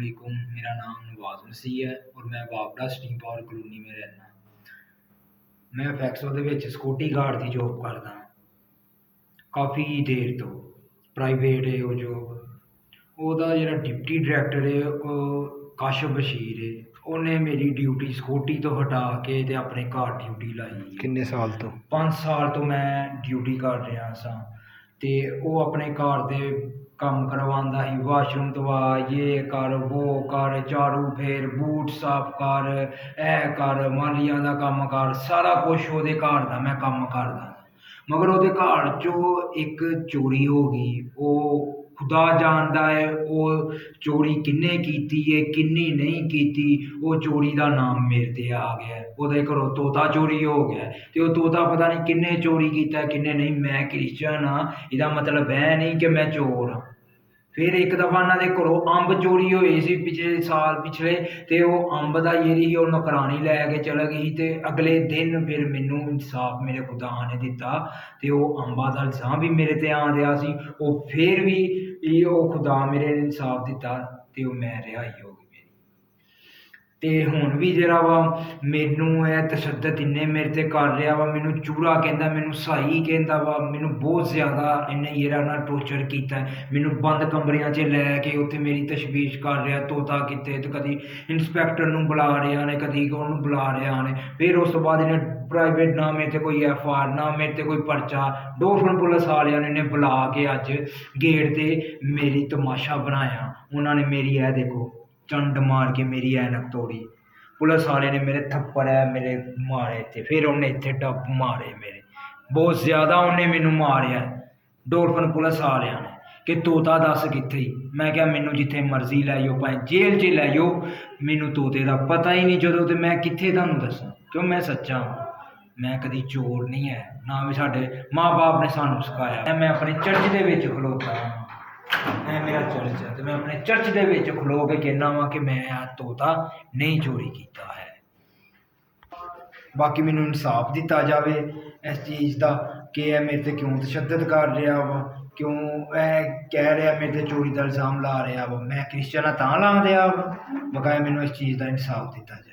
अस्सलामुअलैकुम। मेरा नाम नवाज़ मसीह है और मैं बाबड़ा स्टीम पावर कॉलोनी में रहना। मैं फैक्सो ਦੇ ਵਿੱਚ ਸਿਕਿਉਰਟੀ ਗਾਰਡ ਦੀ ਜੋਬ ਕਰਦਾ ਕਾफ़ी ਦੇਰ ਤੋਂ। ਪ੍ਰਾਈਵੇਟ ਹੈ ਉਹ ਜੋਬ। ਉਹਦਾ ਜਿਹੜਾ ਡਿਪਟੀ ਡਾਇਰੈਕਟਰ ਹੈ ਉਹ ਕਾਸ਼ਫ ਬਸ਼ੀਰ ਹੈ। ਉਹਨੇ ਮੇਰੀ ਡਿਊਟੀ ਸਿਕਿਉਰਟੀ ਤੋਂ ਹਟਾ ਕੇ ਤੇ ਆਪਣੇ ਘਰ ਡਿਊਟੀ ਲਾਈ। ਕਿੰਨੇ ਸਾਲ ਤੋਂ? 5 ਸਾਲ ਤੋਂ ਮੈਂ ਡਿਊਟੀ ਕਰ ਰਿਹਾ ਸਾਂ ਤੇ ਉਹ ਆਪਣੇ ਘਰ ਦੇ ਕੰਮ ਕਰਵਾਉਂਦਾ ਸੀ। ਵਾਸ਼ਰੂਮ ਧਵਾ, ਇਹ ਕਰ, ਉਹ ਕਰ, ਝਾੜੂ ਫੇਰ, ਬੂਟ ਸਾਫ਼ ਕਰ, ਇਹ ਕਰ, ਮਾਲੀਆਂ ਦਾ ਕੰਮ ਕਰ, ਸਾਰਾ ਕੁਛ ਉਹਦੇ ਘਰ ਦਾ ਮੈਂ ਕੰਮ ਕਰਦਾ। ਮਗਰ ਉਹਦੇ ਘਰ 'ਚੋਂ ਇੱਕ ਚੋਰੀ ਹੋ ਗਈ। ਉਹ ਖੁਦਾ ਜਾਣਦਾ ਹੈ ਉਹ ਚੋਰੀ ਕਿਹਨੇ ਕੀਤੀ ਹੈ ਕਿੰਨੀ ਨਹੀਂ ਕੀਤੀ। ਉਹ ਚੋਰੀ ਦਾ ਨਾਮ ਮੇਰੇ 'ਤੇ ਆ ਗਿਆ। ਉਹਦੇ ਘਰੋਂ ਤੋਤਾ ਚੋਰੀ ਹੋ ਗਿਆ ਅਤੇ ਉਹ ਤੋਤਾ ਪਤਾ ਨਹੀਂ ਕਿਹਨੇ ਚੋਰੀ ਕੀਤਾ ਕਿਹਨੇ ਨਹੀਂ। ਮੈਂ ਕ੍ਰਿਸਚਨ ਹਾਂ, ਇਹਦਾ ਮਤਲਬ ਇਹ ਨਹੀਂ ਕਿ ਮੈਂ ਚੋਰ ਹਾਂ। ਫਿਰ ਇੱਕ ਦਫਾ ਉਹਨਾਂ ਦੇ ਘਰੋਂ ਅੰਬ ਚੋਰੀ ਹੋਏ ਸੀ ਪਿਛਲੇ ਅਤੇ ਉਹ ਅੰਬ ਦਾ ਜਿਹੜੀ ਉਹ ਨੌਕਰਾਣੀ ਲੈ ਕੇ ਚਲੇ ਗਈ ਅਤੇ ਅਗਲੇ ਦਿਨ ਫਿਰ ਮੈਨੂੰ ਇਨਸਾਫ ਮੇਰੇ ਖੁਦਾ ਨੇ ਦਿੱਤਾ ਅਤੇ ਉਹ ਅੰਬਾਂ ਦਾ ਇਲਜ਼ਾਮ ਵੀ ਮੇਰੇ 'ਤੇ ਆ ਰਿਹਾ ਸੀ। ਉਹ ਫਿਰ ਵੀ ਉਹ ਖੁਦਾ ਮੇਰੇ ਇਨਸਾਫ ਦਿੱਤਾ ਅਤੇ ਉਹ ਮੈਂ ਰਿਹਾਈ ਹੋ ਗਈ ਮੇਰੀ। ਅਤੇ ਹੁਣ ਵੀ ਜਿਹੜਾ ਵਾ ਮੈਨੂੰ ਇਹ ਤਸ਼ੱਦਦ ਇੰਨੇ ਮੇਰੇ 'ਤੇ ਕਰ ਰਿਹਾ ਵਾ। ਮੈਨੂੰ ਚੂੜਾ ਕਹਿੰਦਾ, ਮੈਨੂੰ ਸਾਈ ਕਹਿੰਦਾ ਵਾ, ਮੈਨੂੰ ਬਹੁਤ ਜ਼ਿਆਦਾ ਇਹਨੇ ਜਿਹੜਾ ਨਾ ਟੋਰਚਰ ਕੀਤਾ। ਮੈਨੂੰ ਬੰਦ ਕਮਰਿਆਂ 'ਚ ਲੈ ਕੇ ਉੱਥੇ ਮੇਰੀ ਤਸ਼ਵੀਸ਼ ਕਰ ਰਿਹਾ। ਤੋਤਾ ਕਿਤੇ ਅਤੇ ਕਦੀ ਇੰਸਪੈਕਟਰ ਨੂੰ ਬੁਲਾ ਰਿਹਾ ਨੇ, ਕਦੀ ਉਹਨੂੰ ਬੁਲਾ ਰਿਹਾ ਨੇ। ਫਿਰ ਉਸ ਤੋਂ ਬਾਅਦ ਇਹਨੇ ਪ੍ਰਾਈਵੇਟ ਨਾ ਮੇਰੇ 'ਤੇ ਕੋਈ FIR ਨਾ ਮੇਰੇ 'ਤੇ ਕੋਈ ਪਰਚਾ। ਡੋਰਫਨ ਪੁਲਿਸ ਵਾਲਿਆਂ ਨੇ ਇਹਨੇ ਬੁਲਾ ਕੇ ਅੱਜ ਗੇਟ 'ਤੇ ਮੇਰੀ ਤਮਾਸ਼ਾ ਬਣਾਇਆ। ਉਹਨਾਂ ਨੇ ਮੇਰੀ ਇਹ ਦੇਖੋ ਚੰਡ ਮਾਰ ਕੇ ਮੇਰੀ ਐਨਕ ਤੋੜੀ। ਪੁਲਿਸ ਵਾਲੇ ਨੇ ਮੇਰੇ ਥੱਪੜ ਮੇਰੇ ਮਾਰੇ ਇੱਥੇ। ਫਿਰ ਉਹਨੇ ਇੱਥੇ ਡੱਬ ਮਾਰੇ ਮੇਰੇ, ਬਹੁਤ ਜ਼ਿਆਦਾ ਉਹਨੇ ਮੈਨੂੰ ਮਾਰਿਆ ਡੋਰਫਨ ਪੁਲਿਸ ਵਾਲਿਆਂ ਨੇ ਕਿ ਤੋਤਾ ਦੱਸ ਕਿੱਥੇ। ਮੈਂ ਕਿਹਾ ਮੈਨੂੰ ਜਿੱਥੇ ਮਰਜ਼ੀ ਲੈ ਜਾਓ, ਭਾਵੇਂ ਜੇਲ੍ਹ 'ਚ ਲੈ ਜਾਓ, ਮੈਨੂੰ ਤੋਤੇ ਦਾ ਪਤਾ ਹੀ ਨਹੀਂ ਜਦੋਂ। ਅਤੇ ਮੈਂ ਕਿੱਥੇ ਤੁਹਾਨੂੰ ਦੱਸਾਂ ਕਿਉਂ ਮੈਂ ਸੱਚਾ ਹਾਂ। ਮੈਂ ਕਦੀ ਚੋਰ ਨਹੀਂ ਹੈ, ਨਾ ਵੀ ਸਾਡੇ ਮਾਂ ਬਾਪ ਨੇ ਸਾਨੂੰ ਸਿਖਾਇਆ। ਮੈਂ ਆਪਣੇ ਚਰਚ ਦੇ ਵਿੱਚ ਖਲੋਤਾ ਹਾਂ, ਇਹ ਮੇਰਾ ਚਰਚ ਹੈ ਅਤੇ ਮੈਂ ਆਪਣੇ ਚਰਚ ਦੇ ਵਿੱਚ ਖਲੋ ਕੇ ਕਹਿੰਦਾ ਵਾਂ ਕਿ ਮੈਂ ਆ ਤੋਤਾ ਨਹੀਂ ਚੋਰੀ ਕੀਤਾ ਹੈ। ਬਾਕੀ ਮੈਨੂੰ ਇਨਸਾਫ ਦਿੱਤਾ ਜਾਵੇ ਇਸ ਚੀਜ਼ ਦਾ ਕਿ ਇਹ ਮੇਰੇ 'ਤੇ ਕਿਉਂ ਤਸ਼ੱਦਦ ਕਰ ਰਿਹਾ ਵਾ, ਕਿਉਂ ਇਹ ਕਹਿ ਰਿਹਾ ਮੇਰੇ 'ਤੇ ਚੋਰੀ ਦਾ ਇਲਜ਼ਾਮ ਲਾ ਰਿਹਾ ਵਾ। ਮੈਂ ਕ੍ਰਿਸਚਨ ਤਾਂ ਲਾ ਰਿਹਾ ਵਾ। ਬਕਾਇਆ ਮੈਨੂੰ ਇਸ ਚੀਜ਼ ਦਾ ਇਨਸਾਫ ਦਿੱਤਾ ਜਾਵੇ।